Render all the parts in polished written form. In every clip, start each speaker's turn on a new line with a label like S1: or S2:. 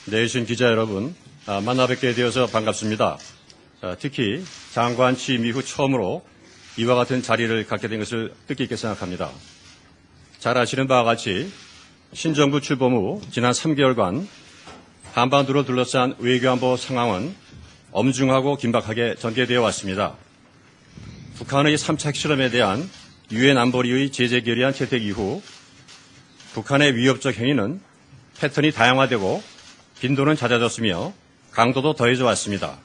S1: 내신 기자 여러분, 만나 뵙게 되어서 반갑습니다. 특히 장관 취임 이후 처음으로 이와 같은 자리를 갖게 된 것을 뜻깊게 생각합니다. 잘 아시는 바와 같이 신정부 출범 후 지난 3개월간 한반도를 둘러싼 외교안보 상황은 엄중하고 긴박하게 전개되어 왔습니다. 북한의 3차 핵실험에 대한 유엔 안보리의 제재 결의안 채택 이후 북한의 위협적 행위는 패턴이 다양화되고 빈도는 잦아졌으며 강도도 더해져 왔습니다.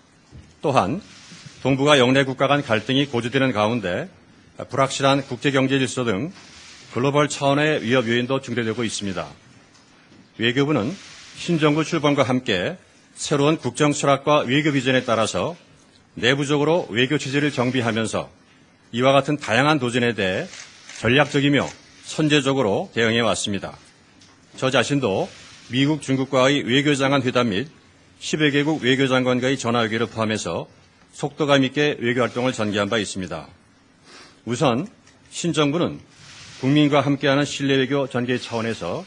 S1: 또한 동북아 영내 국가 간 갈등이 고조되는 가운데 불확실한 국제경제 질서 등 글로벌 차원의 위협 요인도 증대되고 있습니다. 외교부는 신정부 출범과 함께 새로운 국정 철학과 외교 비전에 따라서 내부적으로 외교 체제를 정비하면서 이와 같은 다양한 도전에 대해 전략적이며 선제적으로 대응해 왔습니다. 저 자신도 미국, 중국과의 외교장관 회담 및 10여 개국 외교장관과의 전화외교를 포함해서 속도감 있게 외교활동을 전개한 바 있습니다. 우선 신정부는 국민과 함께하는 신뢰외교 전개 차원에서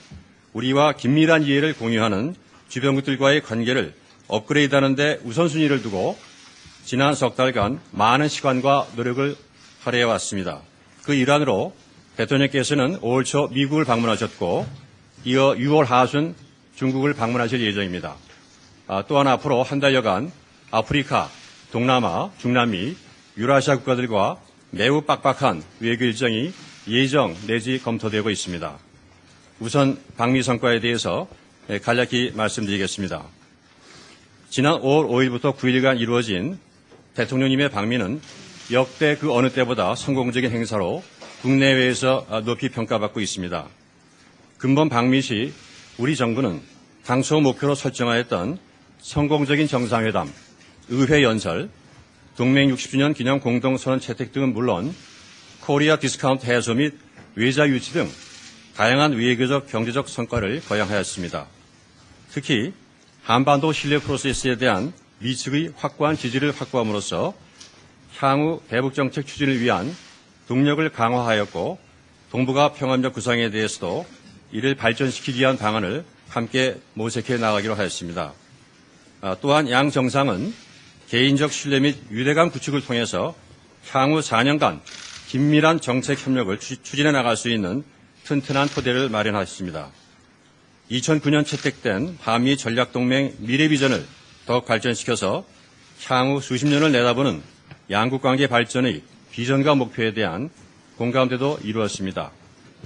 S1: 우리와 긴밀한 이해를 공유하는 주변국들과의 관계를 업그레이드하는 데 우선순위를 두고 지난 석 달간 많은 시간과 노력을 할애해 왔습니다. 그 일환으로 대통령께서는 5월 초 미국을 방문하셨고 이어 6월 하순 중국을 방문하실 예정입니다. 또한 앞으로 한 달여간 아프리카, 동남아, 중남미, 유라시아 국가들과 매우 빡빡한 외교 일정이 예정 내지 검토되고 있습니다. 우선 방미 성과에 대해서 간략히 말씀드리겠습니다. 지난 5월 5일부터 9일간 이루어진 대통령님의 방미는 역대 그 어느 때보다 성공적인 행사로 국내외에서 높이 평가받고 있습니다. 근본 방미 시 우리 정부는 당초 목표로 설정하였던 성공적인 정상회담, 의회 연설, 동맹 60주년 기념 공동선언 채택 등은 물론 코리아 디스카운트 해소 및 외자 유치 등 다양한 외교적 경제적 성과를 거양하였습니다. 특히 한반도 신뢰 프로세스에 대한 미측의 확고한 지지를 확보함으로써 향후 대북정책 추진을 위한 동력을 강화하였고 동북아 평화협력 구상에 대해서도 이를 발전시키기 위한 방안을 함께 모색해 나가기로 하였습니다. 또한 양 정상은 개인적 신뢰 및 유대감 구축을 통해서 향후 4년간 긴밀한 정책 협력을 추진해 나갈 수 있는 튼튼한 토대를 마련하였습니다. 2009년 채택된 한미 전략동맹 미래비전을 더욱 발전시켜서 향후 수십 년을 내다보는 양국관계 발전의 비전과 목표에 대한 공감대도 이루었습니다.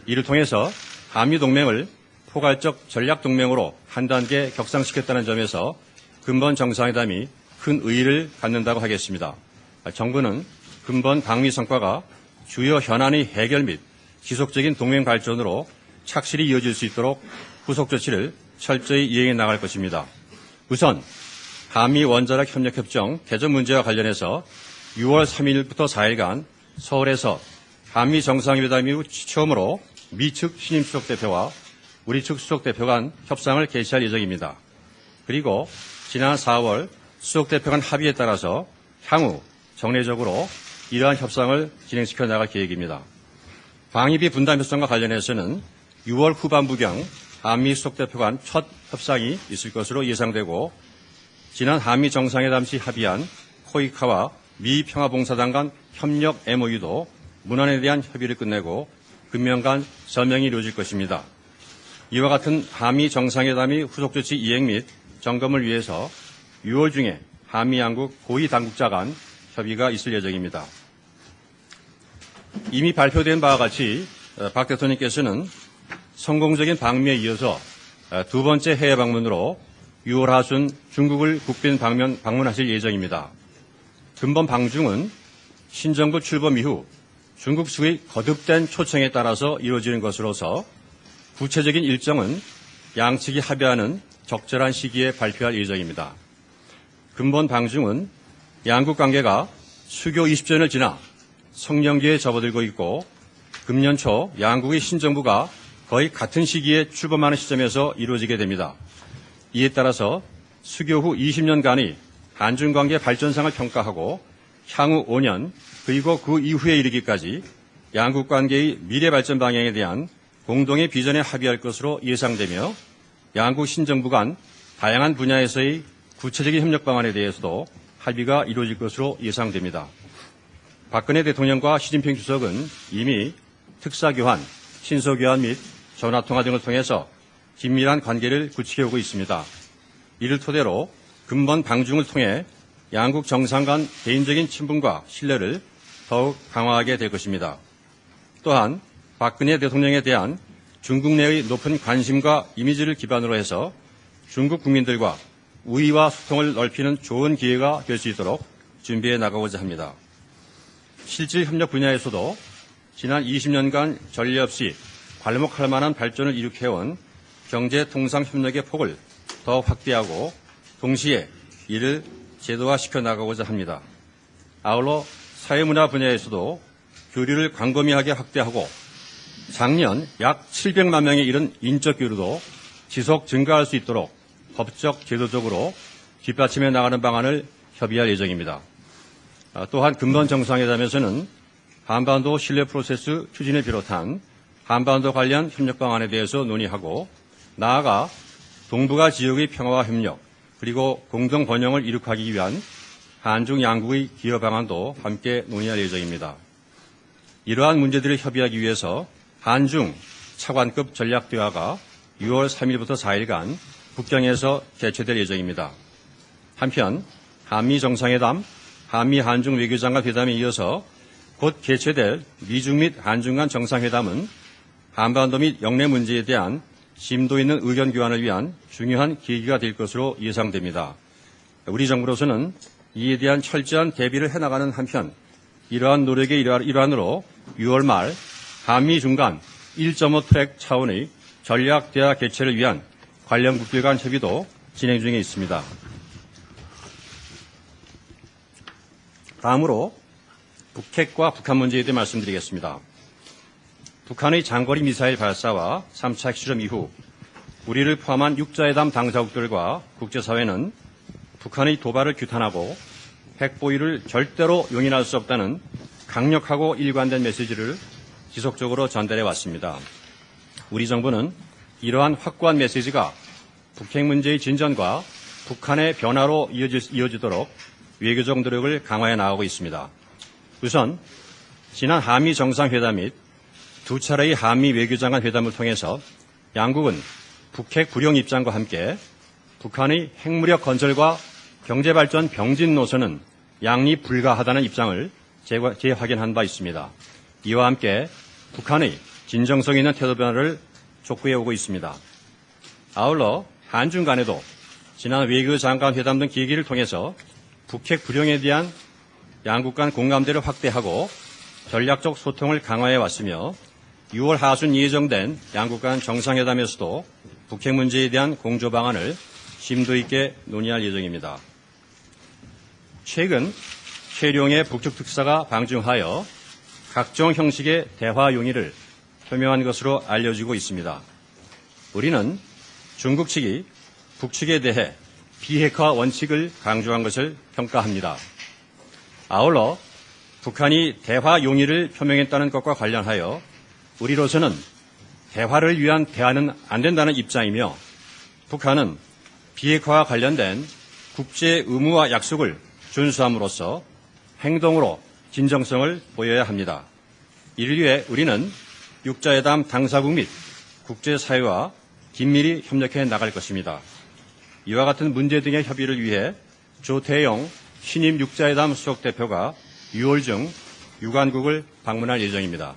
S1: 이를 통해서 한미동맹을 포괄적 전략동맹으로 한 단계 격상시켰다는 점에서 근본 정상회담이 큰 의의를 갖는다고 하겠습니다. 정부는 근본 방미 성과가 주요 현안의 해결 및 지속적인 동맹 발전으로 착실히 이어질 수 있도록 후속 조치를 철저히 이행해 나갈 것입니다. 우선 한미 원자력 협력협정 개정 문제와 관련해서 6월 3일부터 4일간 서울에서 한미 정상회담 이후 처음으로 미측 신임 수석대표와 우리 측 수석대표 간 협상을 개시할 예정입니다. 그리고 지난 4월 수석대표 간 합의에 따라서 향후 정례적으로 이러한 협상을 진행시켜 나갈 계획입니다. 방위비 분담 협상과 관련해서는 6월 후반부경 한미 수석대표 간 첫 협상이 있을 것으로 예상되고 지난 한미 정상회담 시 합의한 코이카와 미 평화봉사단 간 협력 MOU도 문안에 대한 협의를 끝내고 금년간 서명이 이루어질 것입니다. 이와 같은 한미 정상회담의 후속 조치 이행 및 점검을 위해서 6월 중에 한미 양국 고위 당국자 간 협의가 있을 예정입니다. 이미 발표된 바와 같이 박 대통령께서는 성공적인 방미에 이어서 두 번째 해외 방문으로 6월 하순 중국을 국빈 방문하실 예정입니다. 근본 방중은 신정부 출범 이후 중국 측의 거듭된 초청에 따라서 이루어지는 것으로서 구체적인 일정은 양측이 합의하는 적절한 시기에 발표할 예정입니다. 근본 방중은 양국 관계가 수교 20전을 지나 성령기에 접어들고 있고 금년 초 양국의 신정부가 거의 같은 시기에 출범하는 시점에서 이루어지게 됩니다. 이에 따라서 수교 후 20년간의 한중관계 발전상을 평가하고 향후 5년 그리고 그 이후에 이르기까지 양국 관계의 미래 발전 방향에 대한 공동의 비전에 합의할 것으로 예상되며 양국 신정부 간 다양한 분야에서의 구체적인 협력 방안에 대해서도 합의가 이루어질 것으로 예상됩니다. 박근혜 대통령과 시진핑 주석은 이미 특사교환, 친서교환 및 전화통화 등을 통해서 긴밀한 관계를 구축해오고 있습니다. 이를 토대로 근본 방중을 통해 양국 정상 간 개인적인 친분과 신뢰를 더욱 강화하게 될 것입니다. 또한 박근혜 대통령에 대한 중국 내의 높은 관심과 이미지를 기반으로 해서 중국 국민들과 우위와 소통을 넓히는 좋은 기회가 될 수 있도록 준비해 나가고자 합니다. 실질 협력 분야에서도 지난 20년간 전례 없이 괄목할 만한 발전을 이룩해온 경제통상협력의 폭을 더 확대하고 동시에 이를 제도화시켜 나가고자 합니다. 아울러 사회문화 분야에서도 교류를 광범위하게 확대하고 작년 약 700만 명에 이른 인적 교류도 지속 증가할 수 있도록 법적, 제도적으로 뒷받침해 나가는 방안을 협의할 예정입니다. 또한 근본 정상회담에서는 한반도 신뢰 프로세스 추진을 비롯한 한반도 관련 협력 방안에 대해서 논의하고 나아가 동북아 지역의 평화와 협력 그리고 공동 번영을 이룩하기 위한 한중 양국의 기여 방안도 함께 논의할 예정입니다. 이러한 문제들을 협의하기 위해서 한중 차관급 전략대화가 6월 3일부터 4일간 북경에서 개최될 예정입니다. 한편 한미 정상회담, 한미 한중 외교장관 회담에 이어서 곧 개최될 미중 및 한중 간 정상회담은 한반도 및 영내 문제에 대한 심도 있는 의견 교환을 위한 중요한 계기가 될 것으로 예상됩니다. 우리 정부로서는 이에 대한 철저한 대비를 해나가는 한편 이러한 노력의 일환으로 6월 말 한미 중간 1.5 트랙 차원의 전략 대화 개최를 위한 관련 국들 간 협의도 진행 중에 있습니다. 다음으로 북핵과 북한 문제에 대해 말씀드리겠습니다. 북한의 장거리 미사일 발사와 3차 핵실험 이후 우리를 포함한 육자회담 당사국들과 국제사회는 북한의 도발을 규탄하고 핵 보유를 절대로 용인할 수 없다는 강력하고 일관된 메시지를 지속적으로 전달해 왔습니다. 우리 정부는 이러한 확고한 메시지가 북핵 문제의 진전과 북한의 변화로 이어지도록 외교적 노력을 강화해 나가고 있습니다. 우선 지난 한미 정상회담 및 두 차례의 한미 외교장관 회담을 통해서 양국은 북핵 불용 입장과 함께 북한의 핵무력 건설과 경제발전 병진 노선은 양립 불가하다는 입장을 재확인한 바 있습니다. 이와 함께 북한의 진정성 있는 태도 변화를 촉구해 오고 있습니다. 아울러 한중 간에도 지난 외교장관 회담 등 계기를 통해서 북핵 불용에 대한 양국 간 공감대를 확대하고 전략적 소통을 강화해 왔으며 6월 하순 예정된 양국 간 정상회담에서도 북핵 문제에 대한 공조 방안을 심도 있게 논의할 예정입니다. 최근 최룡의 북측 특사가 방중하여 각종 형식의 대화 용의를 표명한 것으로 알려지고 있습니다. 우리는 중국 측이 북측에 대해 비핵화 원칙을 강조한 것을 평가합니다. 아울러 북한이 대화 용의를 표명했다는 것과 관련하여 우리로서는 대화를 위한 대화는 안 된다는 입장이며 북한은 비핵화와 관련된 국제 의무와 약속을 준수함으로써 행동으로 진정성을 보여야 합니다. 이를 위해 우리는 육자회담 당사국 및 국제사회와 긴밀히 협력해 나갈 것입니다. 이와 같은 문제 등의 협의를 위해 조태영 신임 육자회담 수석대표가 6월 중 유관국을 방문할 예정입니다.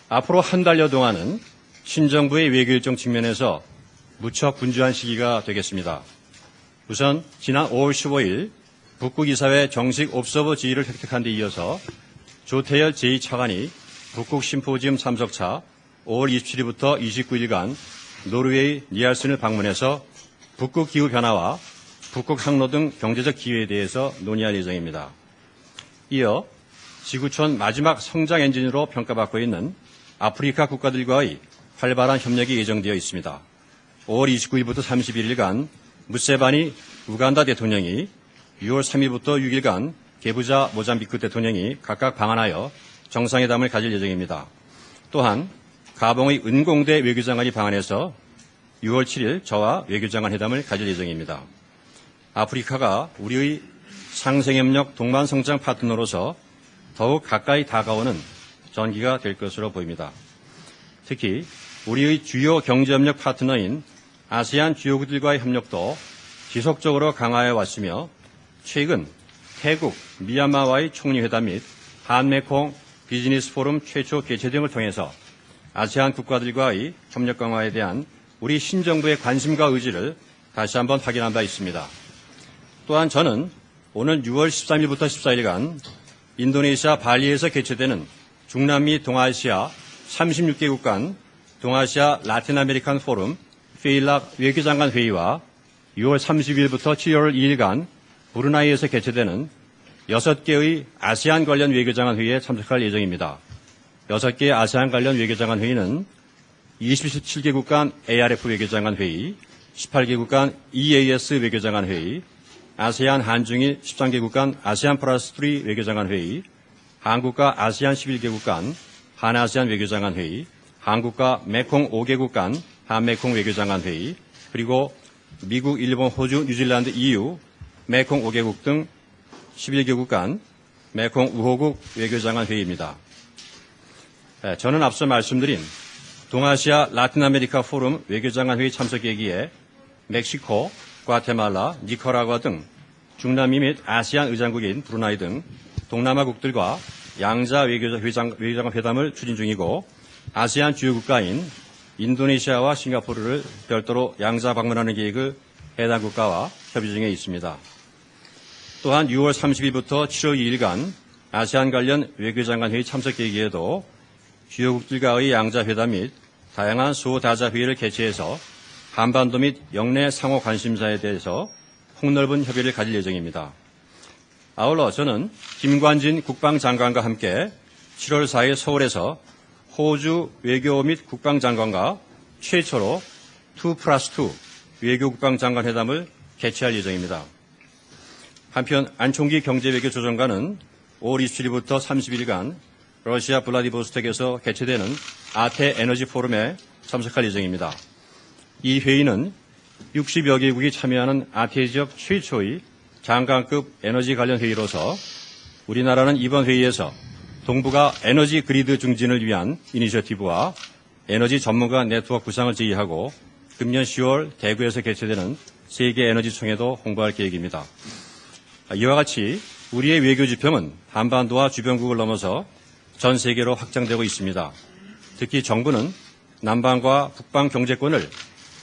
S1: 앞으로 한 달여 동안은 신정부의 외교 일정 측면에서 무척 분주한 시기가 되겠습니다. 우선 지난 5월 15일 북극이사회 정식 옵서버 지위를 획득한 데 이어서 조태열 제2차관이 북극 심포지엄 참석차 5월 27일부터 29일간 노르웨이 니알슨을 방문해서 북극 기후 변화와 북극 항로 등 경제적 기회에 대해서 논의할 예정입니다. 이어 지구촌 마지막 성장 엔진으로 평가받고 있는 아프리카 국가들과의 활발한 협력이 예정되어 있습니다. 5월 29일부터 31일간 무세바니 우간다 대통령이 6월 3일부터 6일간 게부자 모잠비크 대통령이 각각 방한하여 정상회담을 가질 예정입니다. 또한 가봉의 은공대 외교장관이 방한해서 6월 7일 저와 외교장관 회담을 가질 예정입니다. 아프리카가 우리의 상생협력 동반성장 파트너로서 더욱 가까이 다가오는 전기가 될 것으로 보입니다. 특히 우리의 주요 경제협력 파트너인 아세안 주요국들과의 협력도 지속적으로 강화해 왔으며 최근 태국, 미얀마와의 총리회담 및 한메콩 비즈니스 포럼 최초 개최 등을 통해서 아세안 국가들과의 협력 강화에 대한 우리 신정부의 관심과 의지를 다시 한번 확인한 바 있습니다. 또한 저는 오늘 6월 13일부터 14일간 인도네시아 발리에서 개최되는 중남미 동아시아 36개국 간 동아시아 라틴 아메리칸 포럼 페일락 외교장관 회의와 6월 30일부터 7월 2일간 브루나이에서 개최되는 6개의 아세안 관련 외교장관 회의에 참석할 예정입니다. 6개의 아세안 관련 외교장관 회의는 27개국 간 ARF 외교장관 회의, 18개국 간 EAS 외교장관 회의, 아세안 한중일 13개국 간 아세안 플러스 3 외교장관 회의, 한국과 아세안 11개국 간 한아세안 외교장관 회의, 한국과 메콩 5개국 간 한메콩 외교장관 회의, 그리고 미국, 일본, 호주, 뉴질랜드, EU, 메콩 5개국 등 11개국 간 메콩 우호국 외교장관 회의입니다. 저는 앞서 말씀드린 동아시아 라틴 아메리카 포럼 외교장관 회의 참석 계기에 멕시코, 과테말라, 니카라과 등 중남미 및 아세안 의장국인 브루나이 등 동남아국들과 양자 외교장관 회담을 추진 중이고 아세안 주요 국가인 인도네시아와 싱가포르를 별도로 양자 방문하는 계획을 해당 국가와 협의 중에 있습니다. 또한 6월 30일부터 7월 2일간 아세안 관련 외교장관 회의 참석 계기에도 주요국들과의 양자회담 및 다양한 소다자 회의를 개최해서 한반도 및 영내 상호 관심사에 대해서 폭넓은 협의를 가질 예정입니다. 아울러 저는 김관진 국방장관과 함께 7월 4일 서울에서 호주 외교 및 국방장관과 최초로 2+2 외교국방장관 회담을 개최할 예정입니다. 한편 안총기 경제외교조정관은 5월 27일부터 30일간 러시아 블라디보스톡에서 개최되는 아태 에너지 포럼에 참석할 예정입니다. 이 회의는 60여 개국이 참여하는 아태 지역 최초의 장관급 에너지 관련 회의로서 우리나라는 이번 회의에서 동북아 에너지 그리드 증진을 위한 이니셔티브와 에너지 전문가 네트워크 구상을 제의하고 금년 10월 대구에서 개최되는 세계 에너지 총회도 홍보할 계획입니다. 이와 같이 우리의 외교 지평은 한반도와 주변국을 넘어서 전 세계로 확장되고 있습니다. 특히 정부는 남방과 북방 경제권을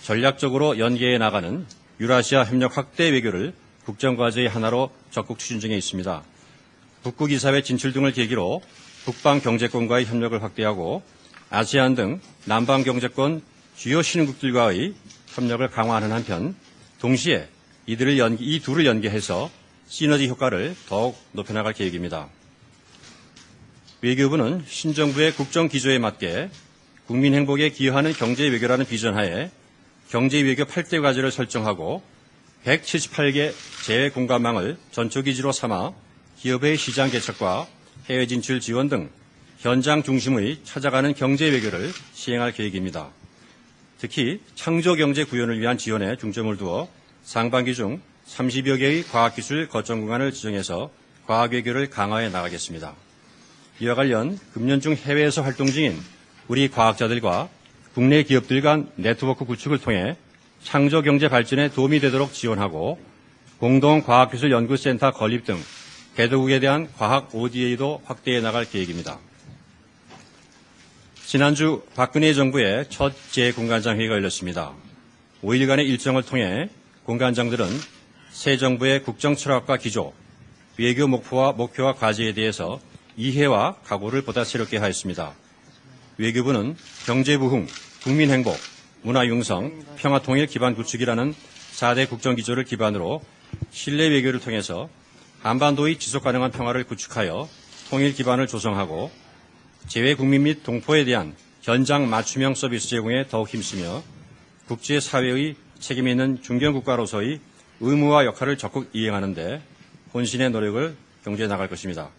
S1: 전략적으로 연계해 나가는 유라시아 협력 확대 외교를 국정과제의 하나로 적극 추진 중에 있습니다. 북극 이사회 진출 등을 계기로 북방 경제권과의 협력을 확대하고 아세안 등 남방 경제권 주요 신흥국들과의 협력을 강화하는 한편 동시에 이 둘을 연계해서 시너지 효과를 더욱 높여나갈 계획입니다. 외교부는 신정부의 국정 기조에 맞게 국민 행복에 기여하는 경제 외교라는 비전 하에 경제 외교 8대 과제를 설정하고 178개 재외 공감망을 전초기지로 삼아 기업의 시장 개척과 해외 진출 지원 등 현장 중심의 찾아가는 경제 외교를 시행할 계획입니다. 특히 창조경제 구현을 위한 지원에 중점을 두어 상반기 중 30여 개의 과학기술 거점 구간을 지정해서 과학외교를 강화해 나가겠습니다. 이와 관련 금년 중 해외에서 활동 중인 우리 과학자들과 국내 기업들 간 네트워크 구축을 통해 창조경제 발전에 도움이 되도록 지원하고 공동과학기술연구센터 건립 등 개도국에 대한 과학 ODA도 확대해 나갈 계획입니다. 지난주 박근혜 정부의 첫 재공관장 회의가 열렸습니다. 5일간의 일정을 통해 공관장들은 새 정부의 국정 철학과 기조, 외교 목표와 과제에 대해서 이해와 각오를 보다 새롭게 하였습니다. 외교부는 경제부흥, 국민행복, 문화융성, 평화통일 기반 구축이라는 4대 국정기조를 기반으로 신뢰 외교를 통해서 한반도의 지속가능한 평화를 구축하여 통일 기반을 조성하고 재외국민 및 동포에 대한 현장 맞춤형 서비스 제공에 더욱 힘쓰며 국제사회의 책임 있는 중견국가로서의 의무와 역할을 적극 이행하는 데 혼신의 노력을 경주해 나갈 것입니다.